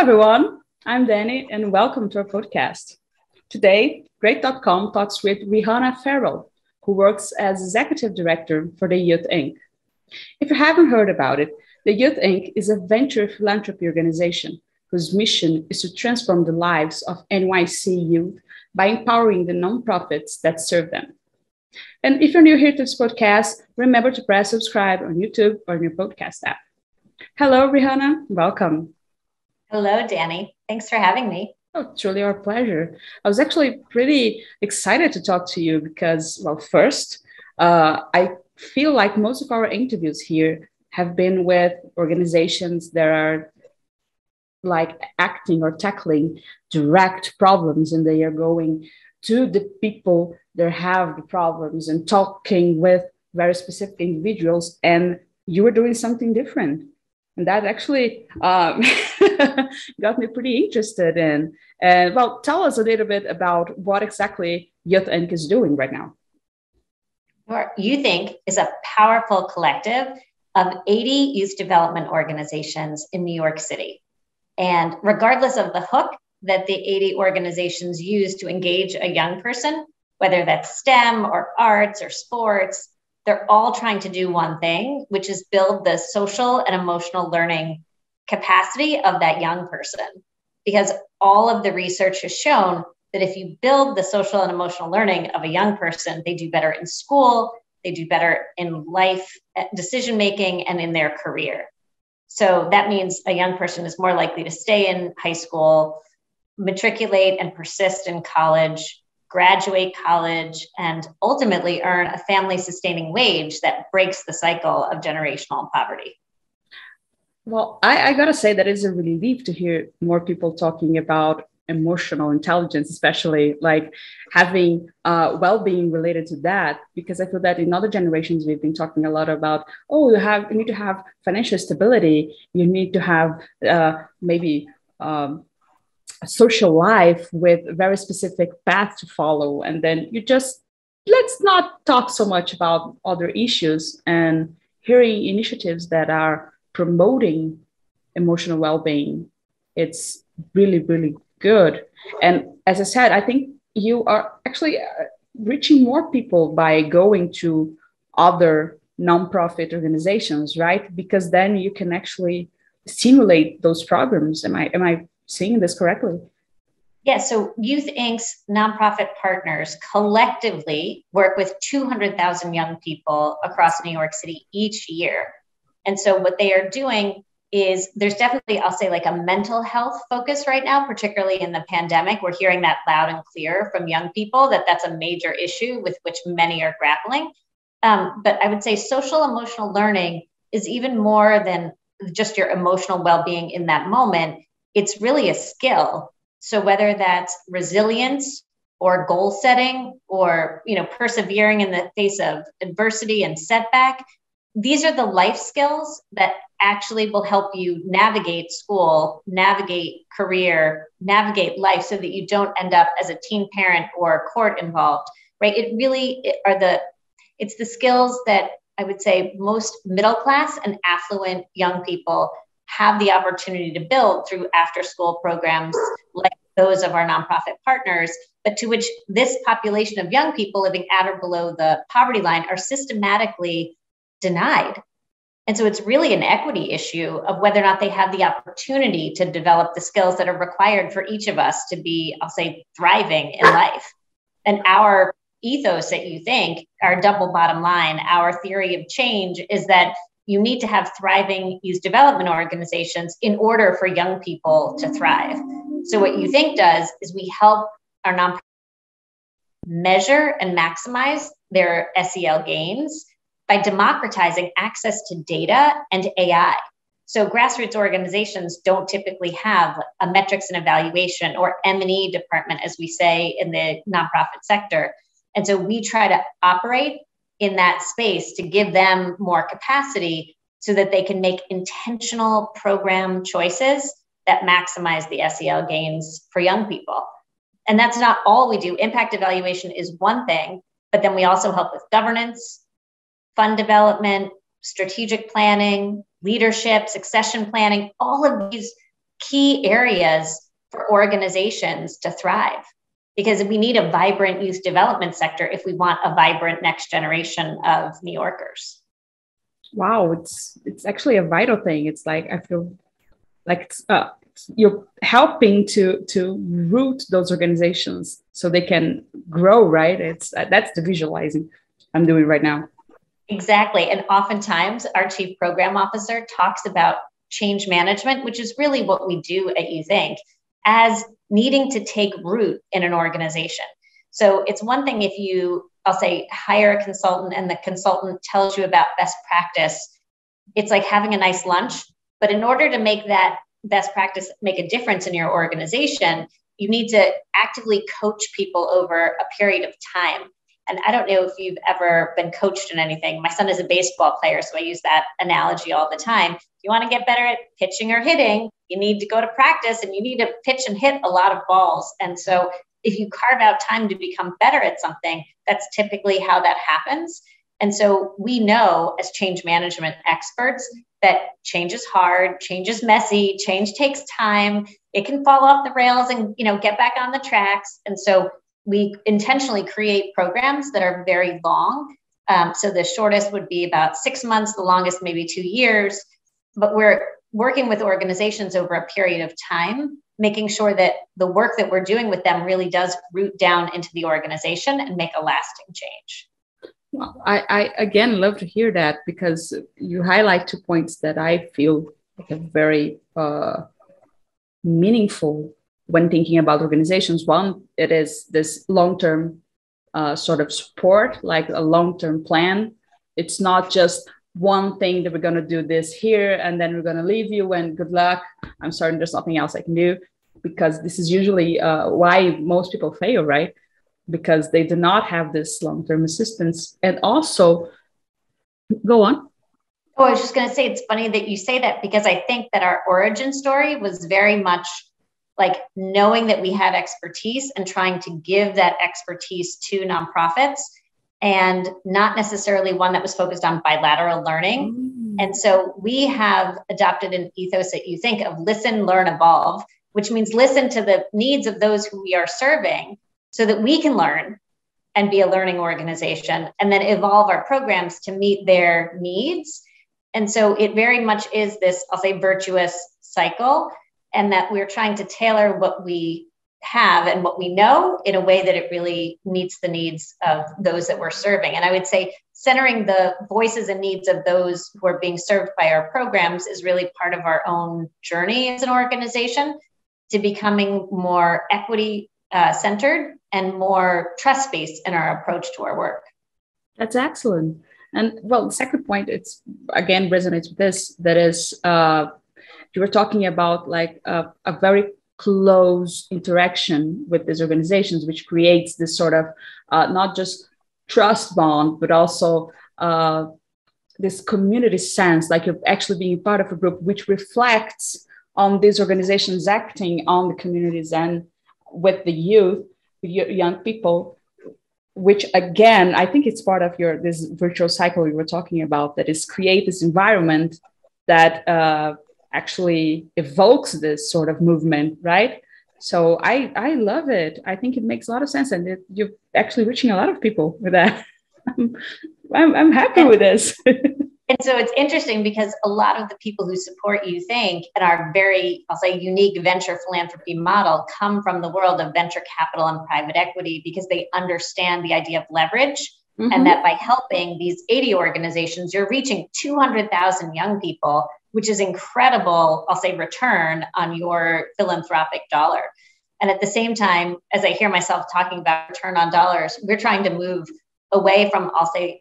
everyone, I'm Danny and welcome to our podcast. Today, Great.com talks with Rihanna Farrell, who works as Executive Director for the Youth Inc. If you haven't heard about it, the Youth Inc. is a venture philanthropy organization whose mission is to transform the lives of NYC youth by empowering the nonprofits that serve them. And if you're new here to this podcast, remember to press subscribe on YouTube or your podcast app. Hello, Rihanna. Welcome. Hello, Danny. Thanks for having me. Oh, truly our pleasure. I was actually pretty excited to talk to you because, well, first, I feel like most of our interviews here have been with organizations that are like acting or tackling direct problems, and they are going to the people that have the problems and talking with very specific individuals, and you were doing something different. And that actually got me pretty interested in. And well, tell us a little bit about what exactly Youth Inc. is doing right now. Youth Inc. is a powerful collective of 80 youth development organizations in New York City. And regardless of the hook that the 80 organizations use to engage a young person, whether that's STEM or arts or sports, they're all trying to do one thing, which is build the social and emotional learning capacity of that young person. Because all of the research has shown that if you build the social and emotional learning of a young person, they do better in school, they do better in life decision-making and in their career. So that means a young person is more likely to stay in high school, matriculate and persist in college, graduate college, and ultimately earn a family-sustaining wage that breaks the cycle of generational poverty. Well, I got to say that it's a relief to hear more people talking about emotional intelligence, especially like having well-being related to that, because I feel that in other generations, we've been talking a lot about, you need to have financial stability, you need to have maybe a social life with a very specific path to follow. And then let's not talk so much about other issues, and hearing initiatives that are promoting emotional well-being. It's really, really good. And as I said, I think you are actually reaching more people by going to other nonprofit organizations, right? Because then you can actually stimulate those programs. Am I seeing this correctly? Yeah, so Youth Inc.'s nonprofit partners collectively work with 200,000 young people across New York City each year. And so what they are doing is there's definitely, I'll say, like a mental health focus right now, particularly in the pandemic. We're hearing that loud and clear from young people that that's a major issue with which many are grappling. But I would say social emotional learning is even more than just your emotional well-being in that moment. It's really a skill. So whether that's resilience or goal setting or, persevering in the face of adversity and setback, these are the life skills that actually will help you navigate school, navigate career, navigate life so that you don't end up as a teen parent or court involved, right? It's the skills that I would say most middle class and affluent young people have the opportunity to build through after school programs like those of our nonprofit partners, but to which this population of young people living at or below the poverty line are systematically denied. And so it's really an equity issue of whether or not they have the opportunity to develop the skills that are required for each of us to be, I'll say, thriving in life. And our ethos at Youth Inc., our double bottom line, our theory of change is that you need to have thriving youth development organizations in order for young people to thrive. So what Youth Inc. does is we help our nonprofits measure and maximize their SEL gains by democratizing access to data and AI. So grassroots organizations don't typically have a metrics and evaluation or M&E department, as we say in the nonprofit sector. And so we try to operate in that space to give them more capacity so that they can make intentional program choices that maximize the SEL gains for young people. And that's not all we do. Impact evaluation is one thing, but then we also help with governance, fund development, strategic planning, leadership, succession planning. All of these key areas for organizations to thrive, because we need a vibrant youth development sector if we want a vibrant next generation of New Yorkers. Wow, it's actually a vital thing. It's like I feel like you're helping to root those organizations so they can grow, right? It's that's the visualizing I'm doing right now. Exactly. And oftentimes our chief program officer talks about change management, which is really what we do at Youth Inc., as needing to take root in an organization. So it's one thing if you, I'll say, hire a consultant and the consultant tells you about best practice. It's like having a nice lunch. But in order to make that best practice make a difference in your organization, you need to actively coach people over a period of time. And I don't know if you've ever been coached in anything. My son is a baseball player, so I use that analogy all the time. If you want to get better at pitching or hitting, you need to go to practice and you need to pitch and hit a lot of balls. And so if you carve out time to become better at something, that's typically how that happens. And so we know as change management experts that change is hard, change is messy, change takes time. It can fall off the rails and, get back on the tracks. And so we intentionally create programs that are very long. So the shortest would be about 6 months, the longest maybe 2 years. But we're working with organizations over a period of time, making sure that the work that we're doing with them really does root down into the organization and make a lasting change. Well, I again love to hear that, because you highlight 2 points that I feel like are very meaningful when thinking about organizations. One, it is this long-term sort of support, like a long-term plan. It's not just one thing that we're going to do this here and then we're going to leave you and good luck. I'm sorry, there's nothing else I can do, because this is usually why most people fail, right? Because they do not have this long-term assistance. And also, go on. Oh, I was just going to say, it's funny that you say that, because I think that our origin story was very much like knowing that we had expertise and trying to give that expertise to nonprofits, and not necessarily one that was focused on bilateral learning. And so we have adopted an ethos that you think of: listen, learn, evolve, which means listen to the needs of those who we are serving so that we can learn and be a learning organization, and then evolve our programs to meet their needs. And so it very much is this, I'll say, virtuous cycle, and that we're trying to tailor what we have and what we know in a way that it really meets the needs of those that we're serving. And I would say centering the voices and needs of those who are being served by our programs is really part of our own journey as an organization to becoming more equity centered and more trust-based in our approach to our work. That's excellent. And well, the second point, it's again resonates with this, that is, you were talking about like a very close interaction with these organizations, which creates this sort of not just trust bond, but also this community sense, like you're actually being part of a group, which reflects on these organizations acting on the communities and with the youth, young people, which again, I think it's part of this virtual cycle you were talking about, that is create this environment that actually evokes this sort of movement, right? So I love it. I think it makes a lot of sense, and you're actually reaching a lot of people with that. I'm happy with this. And so it's interesting because a lot of the people who support You Think and our very, I'll say, unique venture philanthropy model come from the world of venture capital and private equity, because they understand the idea of leverage. Mm-hmm. And that by helping these 80 organizations, you're reaching 200,000 young people, which is incredible, I'll say, return on your philanthropic dollar. And at the same time, as I hear myself talking about return on dollars, we're trying to move away from, I'll say,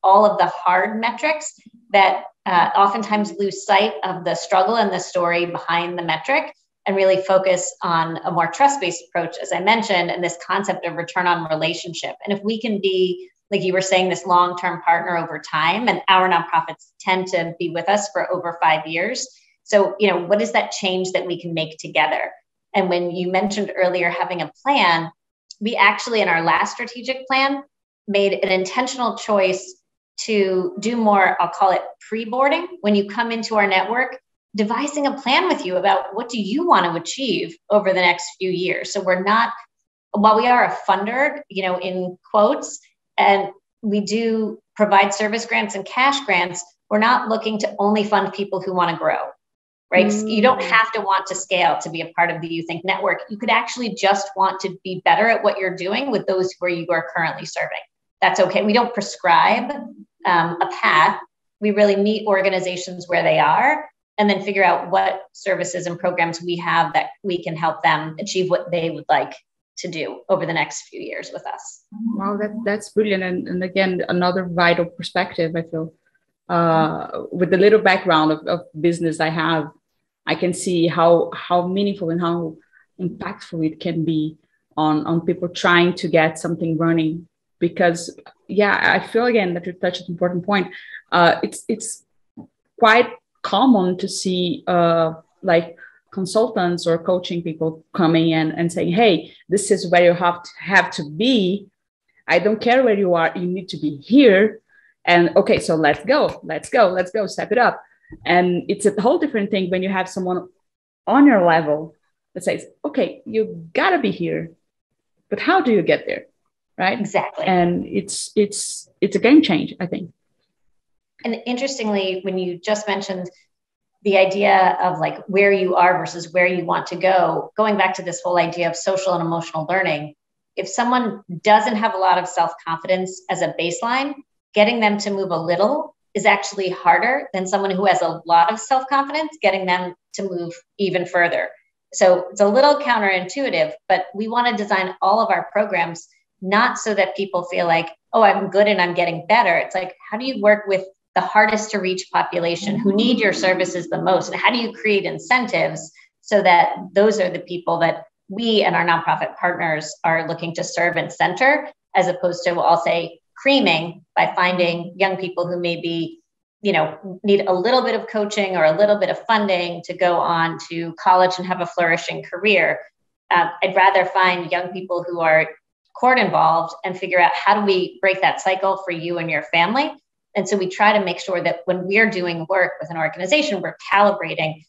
all of the hard metrics that oftentimes lose sight of the struggle and the story behind the metric, and really focus on a more trust-based approach, as I mentioned, and this concept of return on relationship. And if we can be, like you were saying, this long-term partner over time, and our nonprofits tend to be with us for over 5 years. So, what is that change that we can make together? And when you mentioned earlier having a plan, we actually, in our last strategic plan, made an intentional choice to do more, I'll call it pre-boarding. When you come into our network, devising a plan with you about what do you want to achieve over the next few years. So we're not, while we are a funder, in quotes, and we do provide service grants and cash grants, we're not looking to only fund people who want to grow, right? You don't have to want to scale to be a part of the You Think network. You could actually just want to be better at what you're doing with those where you are currently serving. That's okay. We don't prescribe a path. We really meet organizations where they are and then figure out what services and programs we have that we can help them achieve what they would like to do over the next few years with us. Wow, that's brilliant. And again, another vital perspective, I feel. With the little background of business I have, I can see how meaningful and how impactful it can be on people trying to get something running. Because, yeah, I feel, again, that you touched an important point. It's quite common to see like consultants or coaching people coming in and saying, hey, this is where you have to be. I don't care where you are. You need to be here. And okay, so let's go, step it up. And it's a whole different thing when you have someone on your level that says, okay, you gotta be here, but how do you get there? Right? Exactly. And it's a game change, I think. And interestingly, when you just mentioned the idea of like where you are versus where you want to go, going back to this whole idea of social and emotional learning, if someone doesn't have a lot of self-confidence as a baseline, getting them to move a little is actually harder than someone who has a lot of self-confidence, getting them to move even further. So it's a little counterintuitive, but we want to design all of our programs not so that people feel like, oh, I'm good and I'm getting better. It's like, how do you work with the hardest to reach population who need your services the most? And how do you create incentives so that those are the people that we and our nonprofit partners are looking to serve and center, as opposed to, I'll say, creaming by finding young people who maybe, need a little bit of coaching or a little bit of funding to go on to college and have a flourishing career. I'd rather find young people who are court involved and figure out how do we break that cycle for you and your family. And so we try to make sure that when we're doing work with an organization, we're calibrating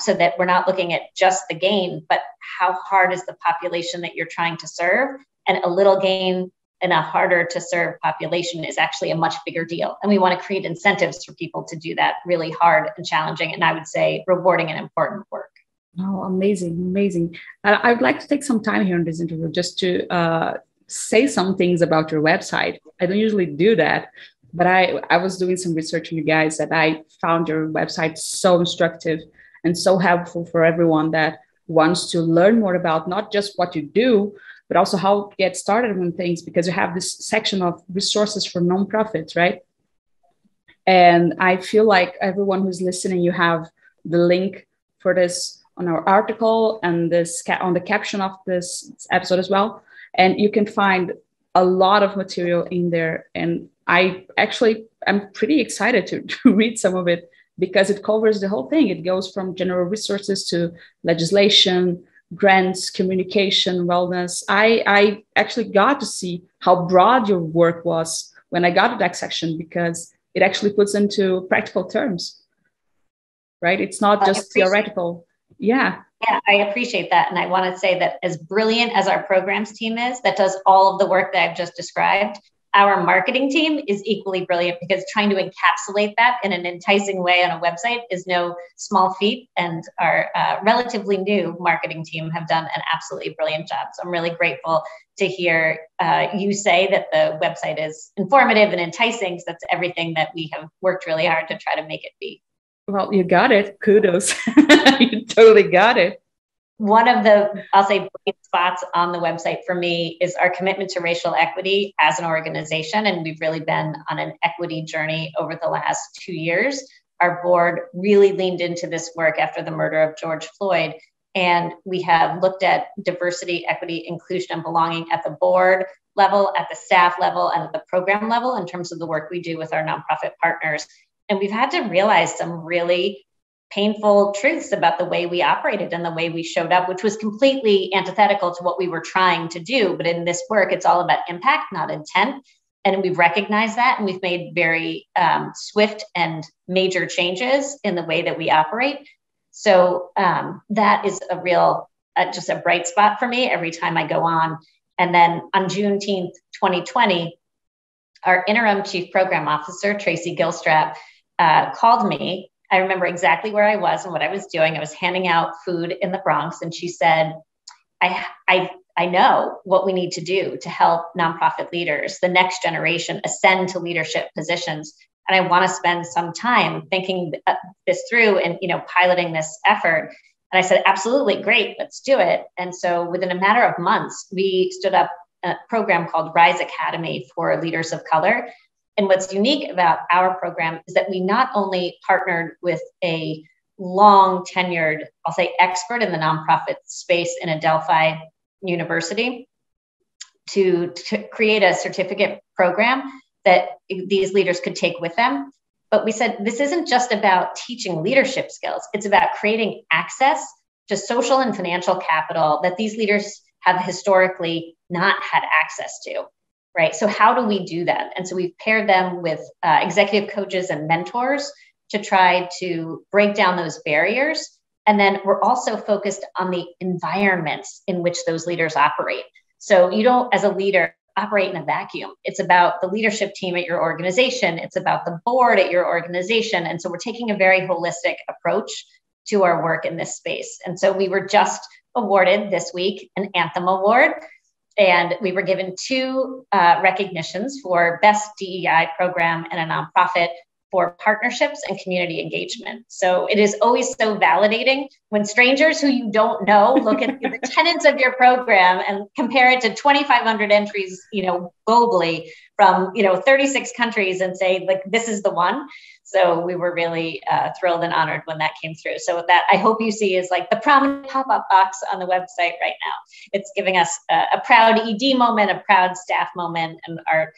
so that we're not looking at just the gain, but how hard is the population that you're trying to serve? And a little gain in a harder to serve population is actually a much bigger deal. And we want to create incentives for people to do that really hard and challenging, and I would say rewarding and important work. Oh, amazing. I would like to take some time here in this interview just to say some things about your website. I don't usually do that, but I was doing some research on you guys, and I found your website so instructive and so helpful for everyone that wants to learn more about not just what you do, but also how to get started on things, because you have this section of resources for nonprofits, right? And I feel like everyone who's listening, you have the link for this on our article and this on the caption of this episode as well. And you can find a lot of material in there. And I'm pretty excited to read some of it, because it covers the whole thing. It goes from general resources to legislation, grants, communication, wellness. I actually got to see how broad your work was when I got to that section, because it actually puts into practical terms, right? It's not just theoretical. Yeah. Yeah, I appreciate that. And I want to say that as brilliant as our programs team is, that does all of the work that I've just described, our marketing team is equally brilliant, because trying to encapsulate that in an enticing way on a website is no small feat. And our relatively new marketing team have done an absolutely brilliant job. So I'm really grateful to hear you say that the website is informative and enticing. So that's everything that we have worked really hard to try to make it be. Well, you got it. Kudos. You totally got it. One of the, I'll say, bright spots on the website for me is our commitment to racial equity as an organization. And we've really been on an equity journey over the last 2 years. Our board really leaned into this work after the murder of George Floyd. And we have looked at diversity, equity, inclusion, and belonging at the board level, at the staff level, and at the program level in terms of the work we do with our nonprofit partners. And we've had to realize some really painful truths about the way we operated and the way we showed up, which was completely antithetical to what we were trying to do. But in this work, it's all about impact, not intent. And we've recognized that, and we've made very swift and major changes in the way that we operate. So that is a real, just a bright spot for me every time I go on. And then on Juneteenth, 2020, our interim chief program officer, Tracy Gilstrap, called me. I remember exactly where I was and what I was doing. I was handing out food in the Bronx, and she said, I know what we need to do to help nonprofit leaders, the next generation, ascend to leadership positions. And I want to spend some time thinking this through and, piloting this effort. And I said, absolutely, great, let's do it. And so within a matter of months, we stood up a program called Rise Academy for leaders of color. And what's unique about our program is that we not only partnered with a long tenured, I'll say, expert in the nonprofit space in Adelphi University to create a certificate program that these leaders could take with them. But we said, this isn't just about teaching leadership skills. It's about creating access to social and financial capital that these leaders have historically not had access to, right? So how do we do that? And so we've paired them with executive coaches and mentors to try to break down those barriers. And then we're also focused on the environments in which those leaders operate. So you don't, as a leader, operate in a vacuum. It's about the leadership team at your organization. It's about the board at your organization. And so we're taking a very holistic approach to our work in this space. And so we were just awarded this week an Anthem Award. And we were given 2 recognitions for Best DEI Program and a Nonprofit for partnerships and community engagement. So it is always so validating when strangers who you don't know look at the tenets of your program and compare it to 2,500 entries, globally from, 36 countries and say, like, this is the one. So we were really thrilled and honored when that came through. So that I hope you see is like the prominent pop-up box on the website right now. It's giving us a proud ED moment, a proud staff moment, and our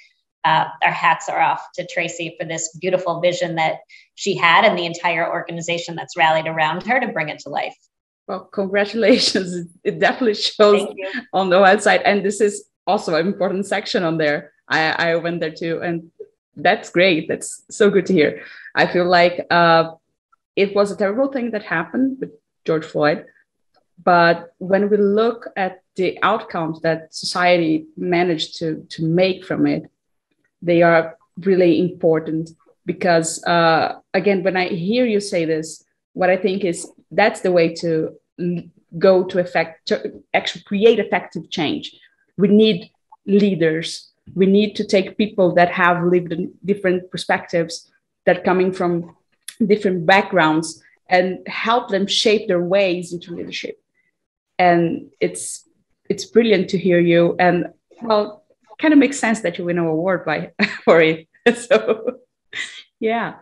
hats are off to Tracy for this beautiful vision that she had and the entire organization that's rallied around her to bring it to life. Well, congratulations. It definitely shows on the website. And this is also an important section on there. I went there too. And that's great. That's so good to hear. I feel like it was a terrible thing that happened with George Floyd. But when we look at the outcomes that society managed to make from it, they are really important because, again, when I hear you say this, what I think is that's the way to go to actually create effective change. We need leaders. We need to take people that have lived in different perspectives, that coming from different backgrounds, and help them shape their ways into leadership. And it's brilliant to hear you. And well, kind of makes sense that you win an award for it. So yeah,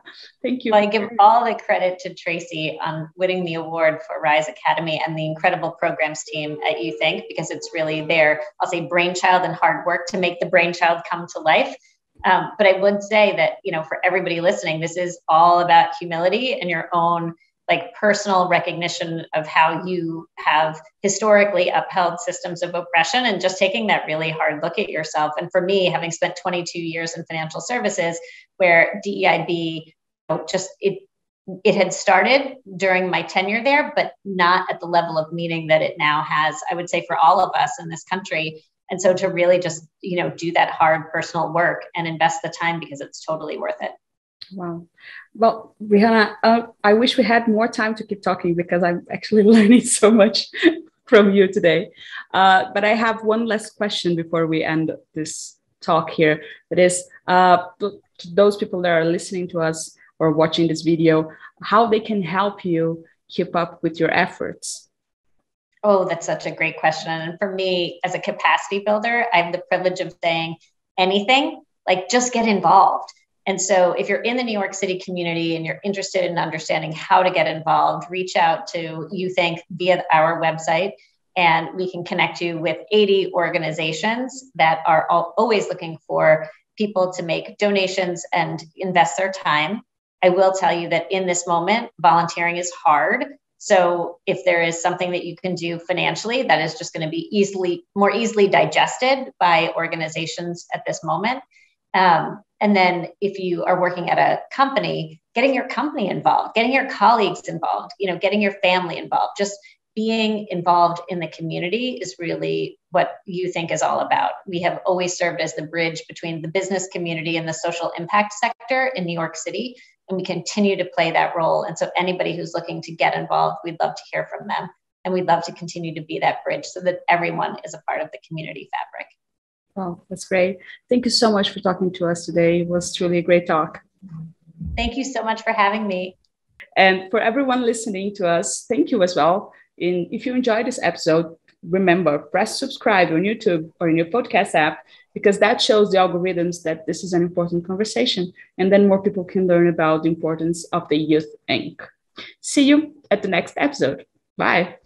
thank you. Well, I give all the credit to Tracy on winning the award for Rise Academy and the incredible programs team at YouThink, because it's really their, I'll say, brainchild and hard work to make the brainchild come to life. But I would say that, for everybody listening, this is all about humility and your own personal recognition of how you have historically upheld systems of oppression, and just taking that really hard look at yourself. And for me, having spent 22 years in financial services, where DEIB, it had started during my tenure there, but not at the level of meaning that it now has, I would say, for all of us in this country. And so to really just, do that hard personal work and invest the time, because it's totally worth it. Wow. Well, Rihanna, I wish we had more time to keep talking, because I'm actually learning so much from you today. But I have one last question before we end this talk here. That is, to those people that are listening to us or watching this video, how they can help you keep up with your efforts. Oh, that's such a great question. And for me, as a capacity builder, I have the privilege of saying anything, just get involved. And so if you're in the New York City community and you're interested in understanding how to get involved, reach out to YouThink via our website, and we can connect you with 80 organizations that are always looking for people to make donations and invest their time. I will tell you that in this moment, volunteering is hard. So if there is something that you can do financially, that is just going to be more easily digested by organizations at this moment. And then if you are working at a company, getting your company involved, getting your colleagues involved, getting your family involved, just being involved in the community is really what you think is all about. We have always served as the bridge between the business community and the social impact sector in New York City, and we continue to play that role. And so anybody who's looking to get involved, we'd love to hear from them. And we'd love to continue to be that bridge so that everyone is a part of the community fabric. Oh, that's great. Thank you so much for talking to us today. It was truly a great talk. Thank you so much for having me. And for everyone listening to us, thank you as well. And if you enjoyed this episode, remember, press subscribe on YouTube or in your podcast app, because that shows the algorithms that this is an important conversation. And then more people can learn about the importance of the Youth Inc. See you at the next episode. Bye.